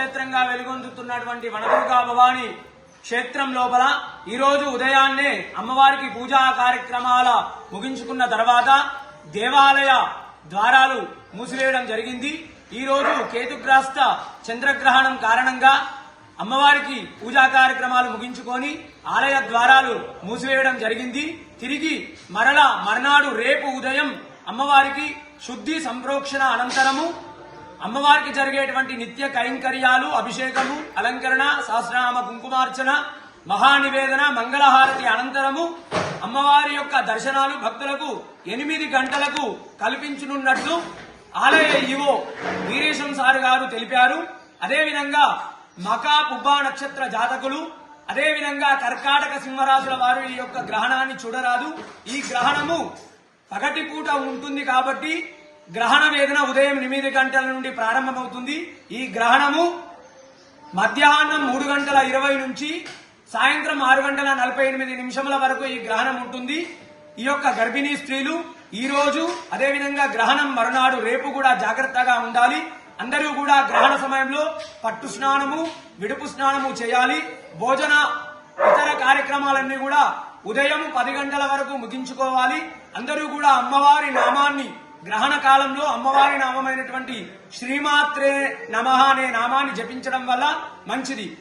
క్షేత్రంగా వెలుగొందుతున్నటువంటి వనదుర్గా భవాని క్షేత్రం లోపల ఈ రోజు ఉదయాన్నే అమ్మవారికి పూజా కార్యక్రమాల ముగించుకున్న తర్వాత దేవాలయ ద్వారాలు మూసివేయడం జరిగింది. ఈ రోజు కేతుగ్రస్త చంద్రగ్రహణం కారణంగా అమ్మవారికి పూజా కార్యక్రమాలు ముగించుకొని ఆలయ ద్వారాలు మూసివేయడం జరిగింది. తిరిగి మర్నాడు రేపు ఉదయం అమ్మవారికి శుద్ధి సంప్రోక్షణ అనంతరము అమ్మవారికి జరిగేటువంటి నిత్య కైంకర్యాలు, అభిషేకము, అలంకరణ, సహస్రనామ కుంకుమార్చన, మహానివేదన, మంగళహారతి అనంతరము అమ్మవారి యొక్క దర్శనాలు భక్తులకు 8 గంటలకు కల్పించనున్నట్లు ఆలయ ఈవో వీరేశం సార్ గారు తెలిపారు. అదేవిధంగా మకా పుబ్బా నక్షత్ర జాతకులు, అదేవిధంగా కర్కాటక సింహరాశుల వారు ఈ యొక్క గ్రహణాన్ని చూడరాదు. ఈ గ్రహణము పగటిపూట ఉంటుంది కాబట్టి గ్రహణ వేదన ఉదయం 8 గంటల నుండి ప్రారంభమవుతుంది. ఈ గ్రహణము మధ్యాహ్నం 3:20 నుంచి సాయంత్రం 6:48 వరకు ఈ గ్రహణం ఉంటుంది. ఈ యొక్క గర్భిణీ స్త్రీలు ఈ రోజు అదేవిధంగా గ్రహణం మరునాడు రేపు కూడా జాగ్రత్తగా ఉండాలి. అందరూ కూడా గ్రహణ సమయంలో పట్టు స్నానము, విడుపు స్నానము చేయాలి. భోజన ఇతర కార్యక్రమాలన్నీ కూడా ఉదయం 10 గంటల వరకు ముగించుకోవాలి. అందరూ కూడా అమ్మవారి నామాన్ని గ్రహణ కాలంలో అమ్మవారి నామమైనటువంటి శ్రీమాత్రే నమః అనే నామాన్ని జపించడం వల్ల మంచిది.